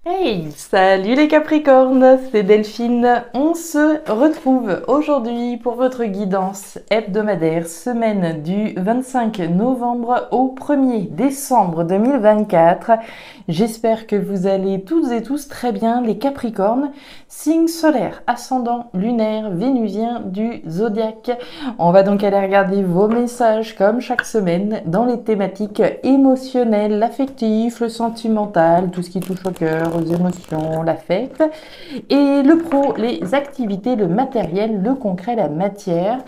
Hey, salut les Capricornes, c'est Delphine. On se retrouve aujourd'hui pour votre guidance hebdomadaire, semaine du 25 novembre au 1er décembre 2024. J'espère que vous allez toutes et tous très bien les Capricornes, signe solaire, ascendant, lunaire, vénusien du zodiaque. On va donc aller regarder vos messages comme chaque semaine dans les thématiques émotionnelles, affectives, le sentimental, tout ce qui touche au cœur, aux émotions, la fête, et le pro, les activités, le matériel, le concret, la matière.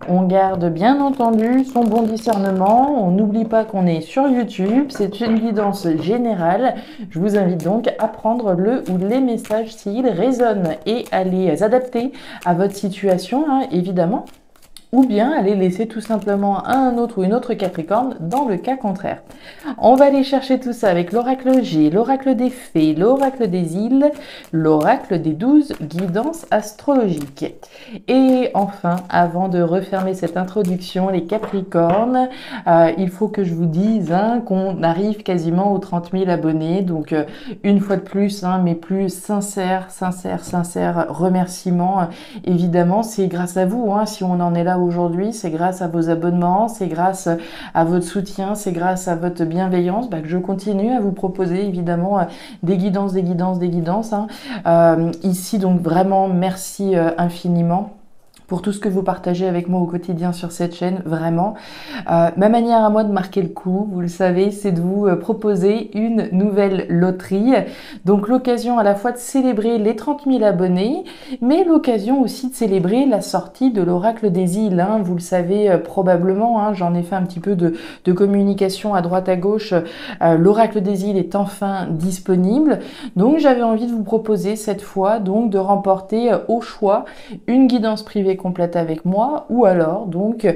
On garde bien entendu son bon discernement, on n'oublie pas qu'on est sur YouTube, c'est une guidance générale. Je vous invite donc à prendre le ou les messages s'ils résonnent et à les adapter à votre situation, hein, évidemment, ou bien à les laisser tout simplement à un autre ou une autre Capricorne dans le cas contraire. On va aller chercher tout ça avec l'oracle G, l'oracle des fées, l'oracle des îles, l'oracle des 12 guidances astrologiques. Et enfin, avant de refermer cette introduction, les Capricornes, il faut que je vous dise qu'on arrive quasiment aux 30 000 abonnés. Donc, une fois de plus, mes plus sincères remerciements. Évidemment, c'est grâce à vous, si on en est là aujourd'hui, c'est grâce à vos abonnements, c'est grâce à votre soutien, c'est grâce à votre bienveillance que je continue à vous proposer évidemment des guidances. Ici donc vraiment merci infiniment pour tout ce que vous partagez avec moi au quotidien sur cette chaîne, vraiment. Ma manière à moi de marquer le coup, vous le savez, c'est de vous proposer une nouvelle loterie. Donc l'occasion à la fois de célébrer les 30 000 abonnés, mais l'occasion aussi de célébrer la sortie de l'oracle des îles. Vous le savez probablement, j'en ai fait un petit peu de communication à droite à gauche. L'oracle des îles est enfin disponible. Donc j'avais envie de vous proposer cette fois donc de remporter au choix une guidance privée complète avec moi, ou alors donc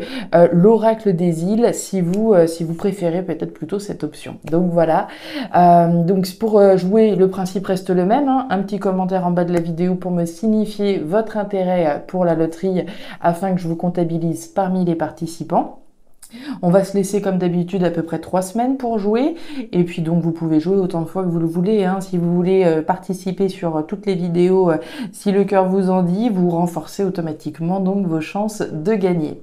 l'oracle des îles si vous préférez peut-être plutôt cette option. Donc voilà, donc pour jouer, le principe reste le même, un petit commentaire en bas de la vidéo pour me signifier votre intérêt pour la loterie afin que je vous comptabilise parmi les participants. On va se laisser comme d'habitude à peu près 3 semaines pour jouer, et puis donc vous pouvez jouer autant de fois que vous le voulez, si vous voulez participer sur toutes les vidéos, si le cœur vous en dit, vous renforcez automatiquement donc vos chances de gagner.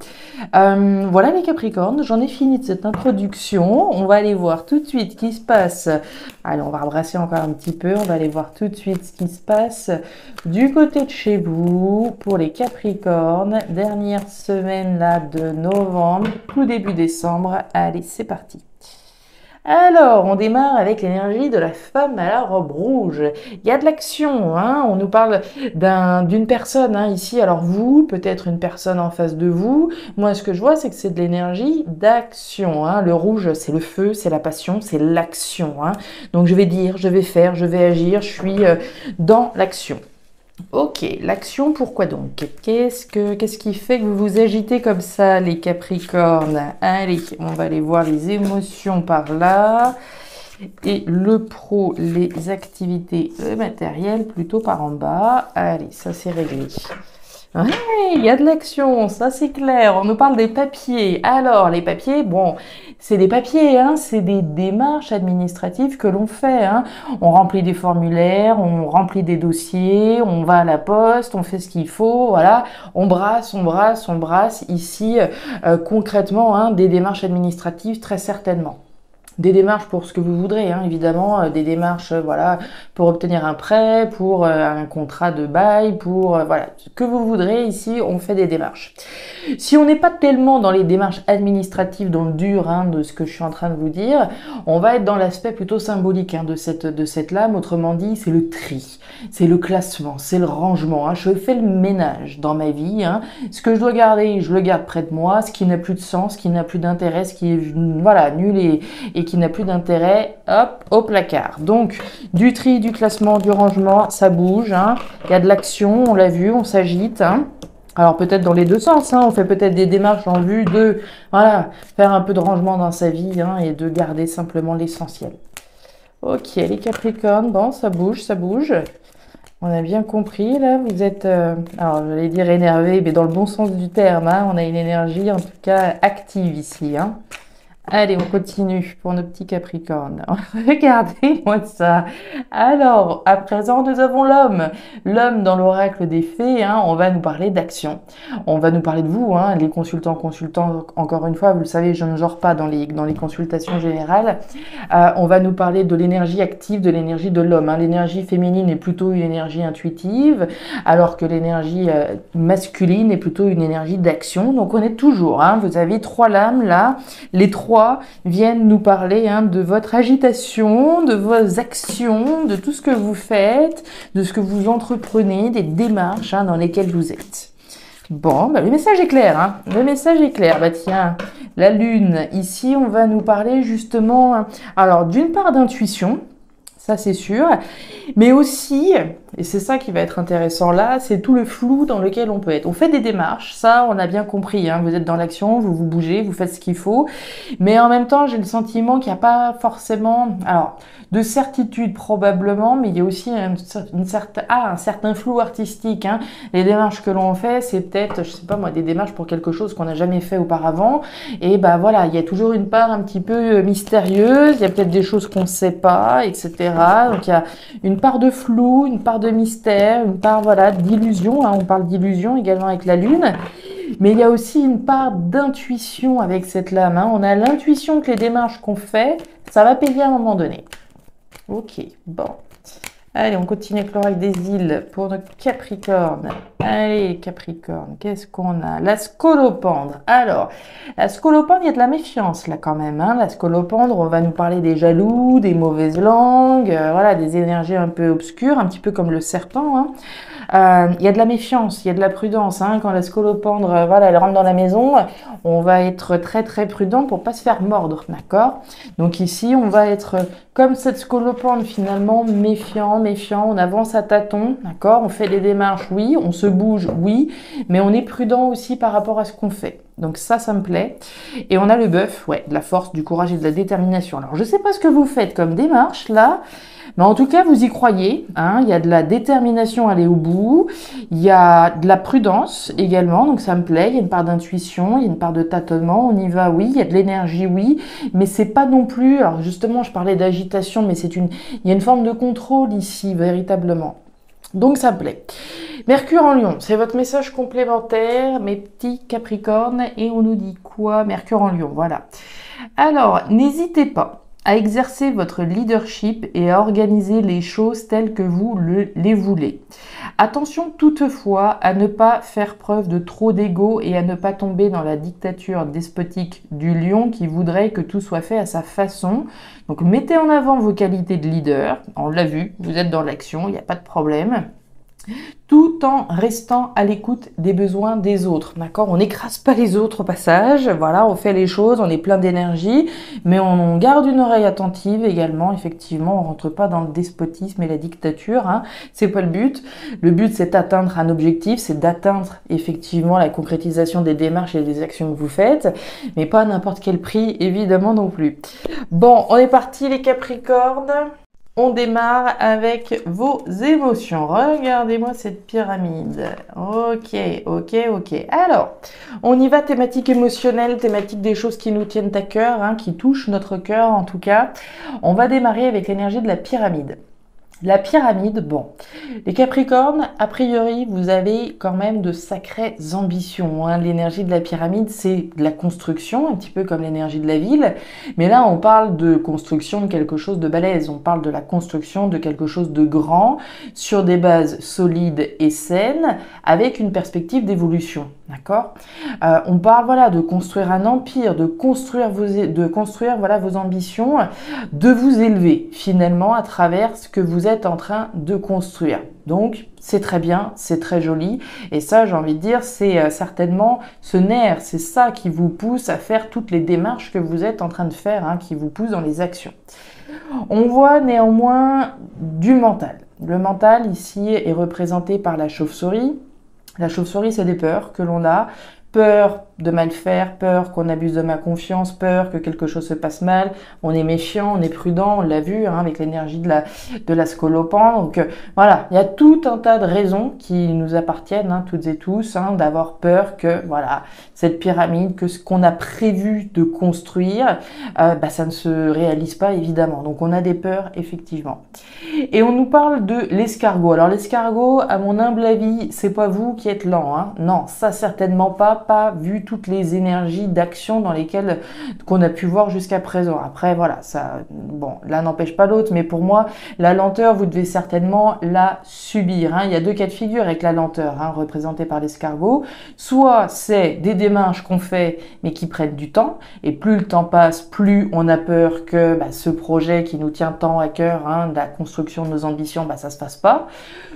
Voilà les Capricornes, j'en ai fini de cette introduction, on va aller voir tout de suite ce qui se passe. Allez, on va rebrasser encore un petit peu, on va aller voir tout de suite ce qui se passe du côté de chez vous pour les Capricornes, dernière semaine là de novembre, tout début décembre. Allez, c'est parti. Alors, on démarre avec l'énergie de la femme à la robe rouge. Il y a de l'action, on nous parle d'une personne ici. Alors vous, peut-être une personne en face de vous. Moi, ce que je vois, c'est que c'est de l'énergie d'action. Le rouge, c'est le feu, c'est la passion, c'est l'action. Donc je vais dire, je vais faire, je vais agir, je suis dans l'action. Ok, l'action, pourquoi donc? Qu'est-ce qui fait que vous vous agitez comme ça, les Capricornes? Allez, on va aller voir les émotions par là. Et le pro, les activités, le matériel, plutôt par en bas. Allez, ça c'est réglé. Ouais, il y a de l'action, ça c'est clair. On nous parle des papiers. Alors, les papiers, bon, c'est des papiers, c'est des démarches administratives que l'on fait. On remplit des formulaires, on remplit des dossiers, on va à la poste, on fait ce qu'il faut, voilà. On brasse ici concrètement des démarches administratives très certainement. Des démarches pour ce que vous voudrez, évidemment, des démarches voilà, pour obtenir un prêt, pour un contrat de bail, pour voilà, ce que vous voudrez, ici on fait des démarches. Si on n'est pas tellement dans les démarches administratives, dans le dur de ce que je suis en train de vous dire, on va être dans l'aspect plutôt symbolique de cette lame, autrement dit, c'est le tri, c'est le classement, c'est le rangement, je fais le ménage dans ma vie, ce que je dois garder, je le garde près de moi, ce qui n'a plus de sens, ce qui n'a plus d'intérêt, ce qui est voilà, nul et qui n'a plus d'intérêt, hop, au placard. Donc, du tri, du classement, du rangement, ça bouge, il y a de l'action, on l'a vu, on s'agite, Alors peut-être dans les deux sens, on fait peut-être des démarches en vue de voilà, faire un peu de rangement dans sa vie et de garder simplement l'essentiel. Ok, les Capricornes, bon, ça bouge, ça bouge. On a bien compris, là, vous êtes, alors j'allais dire énervé, mais dans le bon sens du terme, on a une énergie en tout cas active ici, Allez, on continue pour nos petits Capricornes. Regardez-moi ça. Alors, à présent, nous avons l'homme. L'homme dans l'oracle des fées, hein, on va nous parler d'action. On va nous parler de vous, hein, les consultants, encore une fois, vous le savez, je ne genre pas dans les consultations générales. On va nous parler de l'énergie active, de l'énergie de l'homme. Hein. L'énergie féminine est plutôt une énergie intuitive, alors que l'énergie masculine est plutôt une énergie d'action. Donc, on est toujours, hein, vous avez 3 lames là, les 3 viennent nous parler hein, de votre agitation, de vos actions, de tout ce que vous faites, de ce que vous entreprenez, des démarches hein, dans lesquelles vous êtes. Bon, bah, le message est clair. Hein. Le message est clair. Bah tiens, la lune, ici, on va nous parler justement, hein, alors d'une part d'intuition, ça c'est sûr, mais aussi, et c'est ça qui va être intéressant là, c'est tout le flou dans lequel on peut être. On fait des démarches, ça on a bien compris, hein, vous êtes dans l'action, vous vous bougez, vous faites ce qu'il faut, mais en même temps j'ai le sentiment qu'il n'y a pas forcément, alors de certitude probablement, mais il y a aussi un certain flou artistique. Hein. Les démarches que l'on fait, c'est peut-être, je sais pas moi, des démarches pour quelque chose qu'on n'a jamais fait auparavant, et bah voilà, il y a toujours une part un petit peu mystérieuse, il y a peut-être des choses qu'on ne sait pas, etc. Donc il y a une part de flou, une part de mystère, une part voilà d'illusion. Hein. On parle d'illusion également avec la lune. Mais il y a aussi une part d'intuition avec cette lame. Hein. On a l'intuition que les démarches qu'on fait, ça va payer à un moment donné. Ok, bon. Allez, on continue avec l'oracle des îles pour notre Capricorne. Allez, Capricorne, qu'est-ce qu'on a? La scolopendre. Alors, la scolopendre, il y a de la méfiance là quand même. Hein. La scolopendre, on va nous parler des jaloux, des mauvaises langues, voilà, des énergies un peu obscures, un petit peu comme le serpent. Hein. Il y a de la méfiance, il y a de la prudence. Hein. Quand la scolopendre, voilà, elle rentre dans la maison, on va être très très prudent pour pas se faire mordre, d'accord? Donc ici, on va être comme cette scolopendre finalement méfiant, on avance à tâtons, d'accord? On fait des démarches, oui, on se bouge, oui, mais on est prudent aussi par rapport à ce qu'on fait. Donc ça me plaît. Et on a le bœuf, ouais, de la force, du courage et de la détermination. Alors je sais pas ce que vous faites comme démarche là, mais en tout cas, vous y croyez. Hein, il y a de la détermination à aller au bout. Il y a de la prudence également. Donc, ça me plaît. Il y a une part d'intuition. Il y a une part de tâtonnement. On y va, oui. Il y a de l'énergie, oui. Mais c'est pas non plus... Alors, justement, je parlais d'agitation, mais il y a une forme de contrôle ici, véritablement. Donc, ça me plaît. Mercure en Lion, c'est votre message complémentaire, mes petits Capricornes. Et on nous dit quoi? Mercure en Lion, voilà. Alors, n'hésitez pas à exercer votre leadership et à organiser les choses telles que vous les voulez. Attention toutefois à ne pas faire preuve de trop d'ego et à ne pas tomber dans la dictature despotique du lion qui voudrait que tout soit fait à sa façon. Donc mettez en avant vos qualités de leader, on l'a vu, vous êtes dans l'action, il n'y a pas de problème. Tout en restant à l'écoute des besoins des autres, d'accord? On n'écrase pas les autres au passage, voilà, on fait les choses, on est plein d'énergie, mais on garde une oreille attentive également, effectivement, on rentre pas dans le despotisme et la dictature, hein, c'est pas le but. Le but, c'est d'atteindre un objectif, c'est d'atteindre effectivement la concrétisation des démarches et des actions que vous faites, mais pas à n'importe quel prix, évidemment non plus. Bon, on est parti les Capricornes. On démarre avec vos émotions. Regardez-moi cette pyramide. Ok. Alors, on y va, thématique émotionnelle, thématique des choses qui nous tiennent à cœur, hein, qui touchent notre cœur en tout cas. On va démarrer avec l'énergie de la pyramide. La pyramide, bon, les Capricornes, a priori, vous avez quand même de sacrées ambitions. Hein. L'énergie de la pyramide, c'est de la construction, un petit peu comme l'énergie de la ville. Mais là, on parle de construction de quelque chose de balèze. On parle de la construction de quelque chose de grand, sur des bases solides et saines, avec une perspective d'évolution. D'accord? On parle voilà, de construire un empire, de construire voilà, vos ambitions, de vous élever finalement à travers ce que vous êtes en train de construire. Donc c'est très bien, c'est très joli et ça j'ai envie de dire c'est certainement ce nerf, c'est ça qui vous pousse à faire toutes les démarches que vous êtes en train de faire, hein, qui vous pousse dans les actions. On voit néanmoins du mental. Le mental ici est représenté par la chauve-souris. La chauve-souris, c'est des peurs que l'on a, peur de mal faire, peur qu'on abuse de ma confiance, peur que quelque chose se passe mal, on est méfiant, on est prudent, on l'a vu hein, avec l'énergie de la scolopendre. Donc voilà, il y a tout un tas de raisons qui nous appartiennent, hein, toutes et tous, hein, d'avoir peur que voilà cette pyramide, que ce qu'on a prévu de construire, ça ne se réalise pas évidemment. Donc on a des peurs effectivement. Et on nous parle de l'escargot. Alors l'escargot, à mon humble avis, c'est pas vous qui êtes lent, hein. Non, ça certainement pas vu toutes les énergies d'action dans lesquelles qu'on a pu voir jusqu'à présent. Après voilà, ça, bon, l'un n'empêche pas l'autre, mais pour moi, la lenteur, vous devez certainement la subir, hein. Il y a deux cas de figure avec la lenteur, hein, représentée par l'escargot. Soit c'est des démarches qu'on fait, mais qui prennent du temps, et plus le temps passe, plus on a peur que ce projet qui nous tient tant à cœur, hein, de la construction de nos ambitions, ça se fasse pas.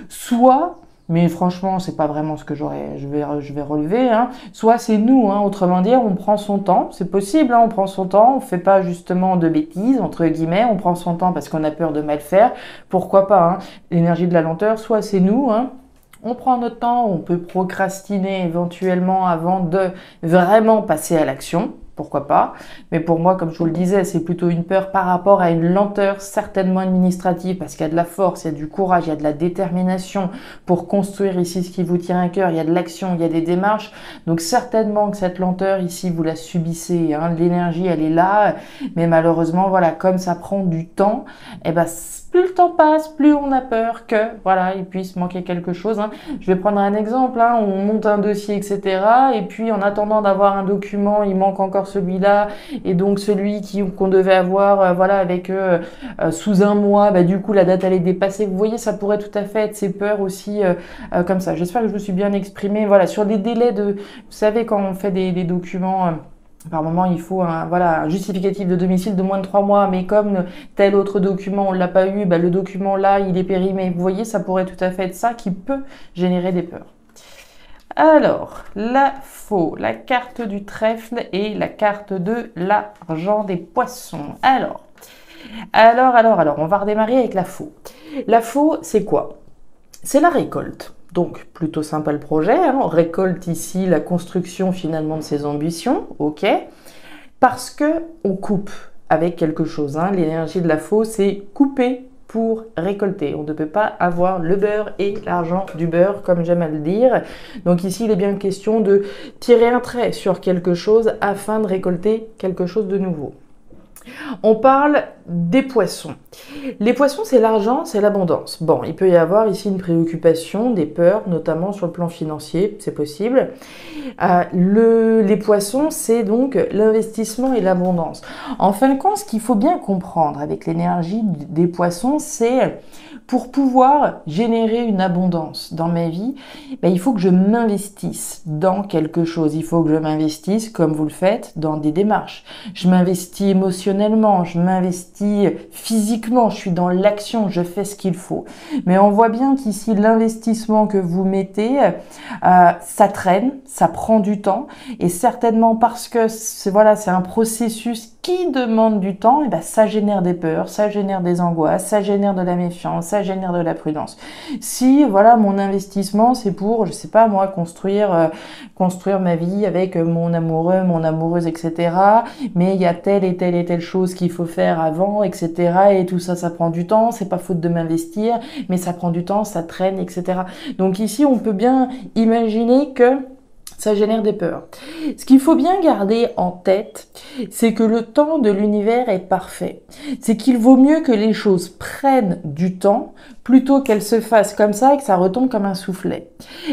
Soit, mais franchement, c'est pas vraiment ce que je vais relever, hein. Soit c'est nous, hein, autrement dit, on prend son temps, c'est possible, hein, on prend son temps, on fait pas justement de bêtises, entre guillemets, on prend son temps parce qu'on a peur de mal faire, pourquoi pas, hein. L'énergie de la lenteur, soit c'est nous, hein. On prend notre temps, on peut procrastiner éventuellement avant de vraiment passer à l'action. Pourquoi pas? Mais pour moi, comme je vous le disais, c'est plutôt une peur par rapport à une lenteur certainement administrative, parce qu'il y a de la force, il y a du courage, il y a de la détermination pour construire ici ce qui vous tient à cœur, il y a de l'action, il y a des démarches. Donc certainement que cette lenteur ici, vous la subissez, hein. L'énergie, elle est là, mais malheureusement, voilà, comme ça prend du temps, plus le temps passe, plus on a peur que, voilà, il puisse manquer quelque chose, hein. Je vais prendre un exemple, hein, on monte un dossier, etc. Et puis, en attendant d'avoir un document, il manque encore celui-là. Et donc, celui qu'on devait avoir, voilà, avec sous un mois, du coup, la date, elle est dépassée. Vous voyez, ça pourrait tout à fait être ces peurs aussi comme ça. J'espère que je me suis bien exprimée. Voilà, sur les délais vous savez, quand on fait des documents... par moment, il faut un justificatif de domicile de moins de 3 mois, mais comme tel autre document, on l'a pas eu, le document là, il est périmé. Vous voyez, ça pourrait tout à fait être ça qui peut générer des peurs. Alors, la faux, la carte du trèfle et la carte de l'argent des poissons. Alors, on va redémarrer avec la faux. La faux, c'est quoi? C'est la récolte. Donc, plutôt sympa le projet, hein. On récolte ici la construction finalement de ses ambitions, ok. Parce que on coupe avec quelque chose, hein. L'énergie de la faux, c'est couper pour récolter. On ne peut pas avoir le beurre et l'argent du beurre, comme j'aime à le dire. Donc ici, il est bien question de tirer un trait sur quelque chose afin de récolter quelque chose de nouveau. On parle des poissons. Les poissons, c'est l'argent, c'est l'abondance. Bon, il peut y avoir ici une préoccupation, des peurs, notamment sur le plan financier, c'est possible. Les poissons, c'est donc l'investissement et l'abondance. En fin de compte, ce qu'il faut bien comprendre avec l'énergie des poissons, c'est pour pouvoir générer une abondance dans ma vie, il faut que je m'investisse dans quelque chose. Il faut que je m'investisse, comme vous le faites, dans des démarches. Je m'investis émotionnellement, je m'investis physiquement, je suis dans l'action, je fais ce qu'il faut. Mais on voit bien qu'ici, l'investissement que vous mettez, ça traîne, ça prend du temps, et certainement parce que c'est un processus qui demande du temps, ça génère des peurs, ça génère des angoisses, ça génère de la méfiance, ça génère de la prudence. Si mon investissement c'est pour, je sais pas moi, construire ma vie avec mon amoureux, mon amoureuse, etc. Mais il y a telle et telle chose qu'il faut faire avant, etc. Et tout ça, ça prend du temps. C'est pas faute de m'investir, mais ça prend du temps, ça traîne, etc. Donc ici, on peut bien imaginer que ça génère des peurs. Ce qu'il faut bien garder en tête, c'est que le temps de l'univers est parfait. C'est qu'il vaut mieux que les choses prennent du temps plutôt qu'elles se fassent comme ça et que ça retombe comme un soufflet.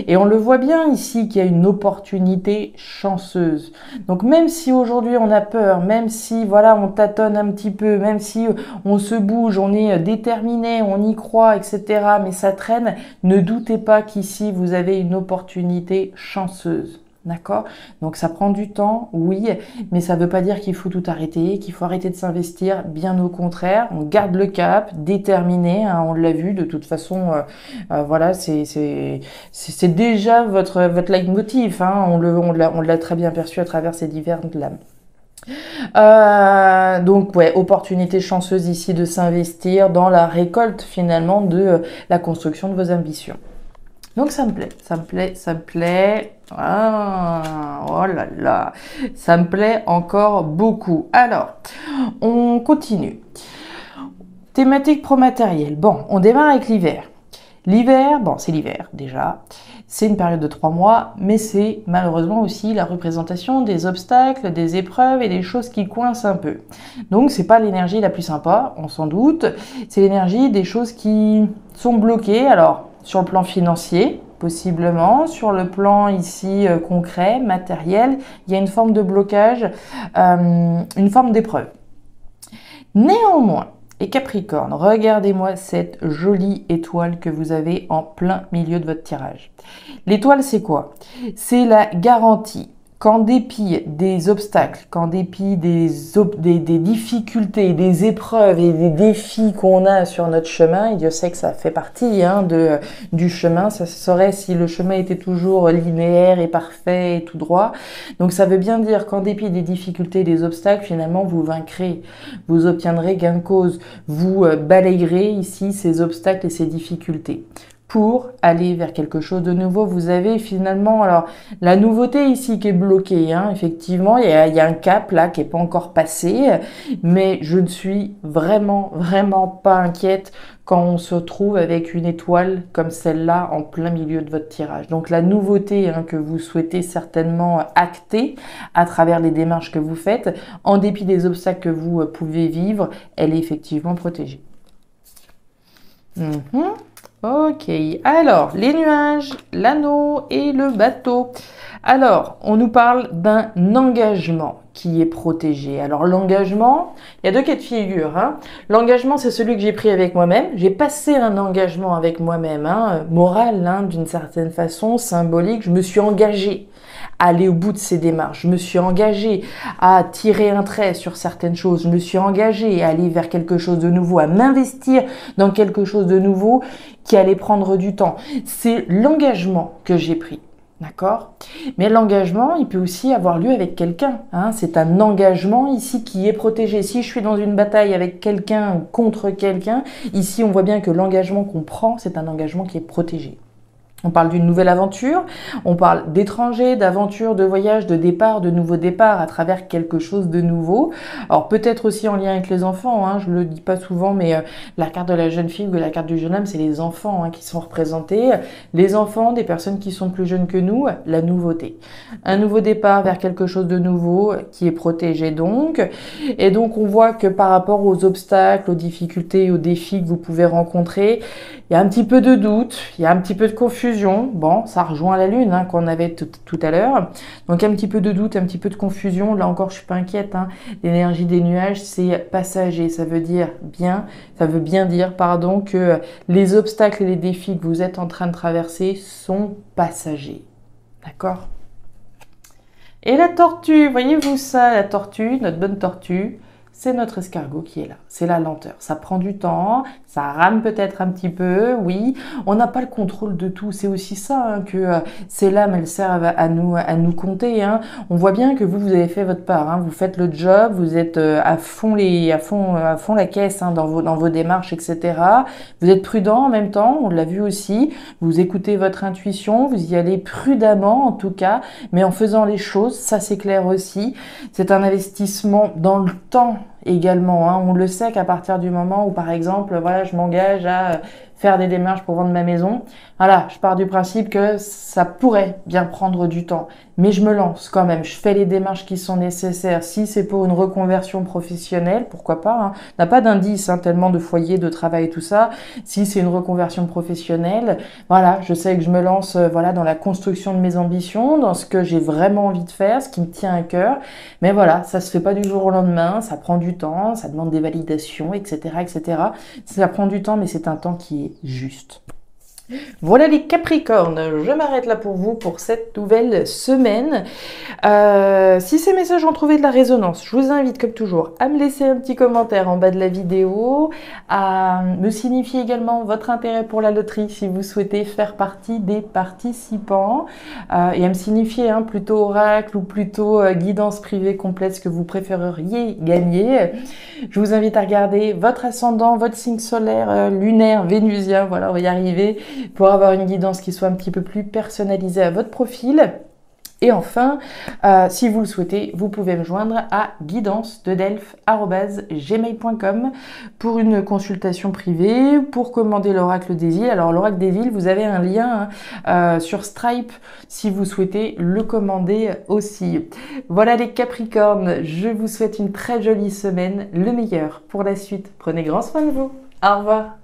Et on le voit bien ici qu'il y a une opportunité chanceuse. Donc même si aujourd'hui on a peur, même si on tâtonne un petit peu, même si on se bouge, on est déterminé, on y croit, etc. mais ça traîne, ne doutez pas qu'ici vous avez une opportunité chanceuse. D'accord? Donc ça prend du temps, oui, mais ça ne veut pas dire qu'il faut tout arrêter, qu'il faut arrêter de s'investir, bien au contraire, on garde le cap, déterminé, hein, on l'a vu, de toute façon, c'est déjà votre leitmotiv, hein, on l'a très bien perçu à travers ces diverses lames. Donc opportunité chanceuse ici de s'investir dans la récolte finalement de la construction de vos ambitions. Donc ça me plaît, ça me plaît, ça me plaît. Ah, oh là là, ça me plaît encore beaucoup. Alors, on continue. Thématique pro-matériel. Bon, on démarre avec l'hiver. L'hiver, bon, c'est l'hiver déjà. C'est une période de 3 mois, mais c'est malheureusement aussi la représentation des obstacles, des épreuves et des choses qui coincent un peu. Donc c'est pas l'énergie la plus sympa, on s'en doute. C'est l'énergie des choses qui sont bloquées. Alors, sur le plan financier, possiblement, sur le plan ici concret, matériel, il y a une forme de blocage, une forme d'épreuve. Néanmoins, et Capricorne, regardez-moi cette jolie étoile que vous avez en plein milieu de votre tirage. L'étoile, c'est quoi? C'est la garantie qu'en dépit des obstacles, qu'en dépit des difficultés, des épreuves et des défis qu'on a sur notre chemin, et Dieu sait que ça fait partie du chemin, ça se saurait si le chemin était toujours linéaire et parfait et tout droit. Donc ça veut bien dire qu'en dépit des difficultés et des obstacles, finalement vous vaincrez, vous obtiendrez gain de cause, vous balayerez ici ces obstacles et ces difficultés. Pour aller vers quelque chose de nouveau, vous avez finalement, alors la nouveauté ici qui est bloquée, effectivement, il y a un cap là qui est pas encore passé, mais je ne suis vraiment pas inquiète quand on se trouve avec une étoile comme celle-là en plein milieu de votre tirage. Donc la nouveauté que vous souhaitez certainement acter à travers les démarches que vous faites, en dépit des obstacles que vous pouvez vivre, elle est effectivement protégée. Ok, alors les nuages, l'anneau et le bateau. Alors, on nous parle d'un engagement qui est protégé. Alors l'engagement, il y a deux cas de figure. L'engagement, c'est celui que j'ai pris avec moi-même. J'ai passé un engagement avec moi-même, moral, d'une certaine façon, symbolique. Je me suis engagée à aller au bout de ces démarches. Je me suis engagée à tirer un trait sur certaines choses. Je me suis engagée à aller vers quelque chose de nouveau, à m'investir dans quelque chose de nouveau qui allait prendre du temps. C'est l'engagement que j'ai pris. D'accord? Mais l'engagement, il peut aussi avoir lieu avec quelqu'un. C'est un engagement ici qui est protégé. Si je suis dans une bataille avec quelqu'un ou contre quelqu'un, ici on voit bien que l'engagement qu'on prend, c'est un engagement qui est protégé. On parle d'une nouvelle aventure, on parle d'étrangers, d'aventures, de voyages, de départ, de nouveaux départs à travers quelque chose de nouveau. Alors peut-être aussi en lien avec les enfants, je le dis pas souvent, mais la carte de la jeune fille ou la carte du jeune homme, c'est les enfants qui sont représentés. Les enfants, des personnes qui sont plus jeunes que nous, la nouveauté. Un nouveau départ vers quelque chose de nouveau qui est protégé donc. Et donc on voit que par rapport aux obstacles, aux difficultés, aux défis que vous pouvez rencontrer, il y a un petit peu de doute, il y a un petit peu de confusion. Bon, ça rejoint la lune qu'on avait tout à l'heure. Donc un petit peu de doute, un petit peu de confusion. Là encore, je suis pas inquiète. L'énergie des nuages, c'est passager. Ça veut bien dire que les obstacles et les défis que vous êtes en train de traverser sont passagers. D'accord? Et la tortue, voyez-vous ça, la tortue, notre bonne tortue, c'est notre escargot qui est là. C'est la lenteur. Ça prend du temps, ça rame peut-être un petit peu, oui. On n'a pas le contrôle de tout. C'est aussi ça que ces lames, elles servent à nous compter. On voit bien que vous avez fait votre part. Vous faites le job, vous êtes à fond la caisse dans vos démarches, etc. Vous êtes prudent en même temps, on l'a vu aussi. Vous écoutez votre intuition, vous y allez prudemment en tout cas, mais en faisant les choses, ça c'est clair aussi. C'est un investissement dans le temps également. On le sait qu'à partir du moment où, par exemple, voilà, je m'engage à faire des démarches pour vendre ma maison, voilà, je pars du principe que ça pourrait bien prendre du temps. Mais je me lance quand même, je fais les démarches qui sont nécessaires. Si c'est pour une reconversion professionnelle, pourquoi pas. On n'a pas d'indice tellement de foyers, de travail et tout ça. Si c'est une reconversion professionnelle, voilà, je sais que je me lance dans la construction de mes ambitions, dans ce que j'ai vraiment envie de faire, ce qui me tient à cœur. Mais voilà, ça se fait pas du jour au lendemain, ça prend du temps, ça demande des validations, etc., etc. Ça prend du temps, mais c'est un temps qui est juste. Voilà les Capricornes, je m'arrête là pour vous pour cette nouvelle semaine. Si ces messages ont trouvé de la résonance, je vous invite comme toujours à me laisser un petit commentaire en bas de la vidéo, à me signifier également votre intérêt pour la loterie si vous souhaitez faire partie des participants et à me signifier plutôt oracle ou plutôt guidance privée complète ce que vous préféreriez gagner. Je vous invite à regarder votre ascendant, votre signe solaire, lunaire, vénusien, voilà on va y arriver. pour avoir une guidance qui soit un petit peu plus personnalisée à votre profil. Et enfin, si vous le souhaitez, vous pouvez me joindre à guidance-de-delphes@gmail.com pour une consultation privée, pour commander l'oracle des villes. Alors l'oracle des villes, vous avez un lien sur Stripe si vous souhaitez le commander aussi. Voilà les Capricornes, je vous souhaite une très jolie semaine, le meilleur pour la suite. Prenez grand soin de vous. Au revoir.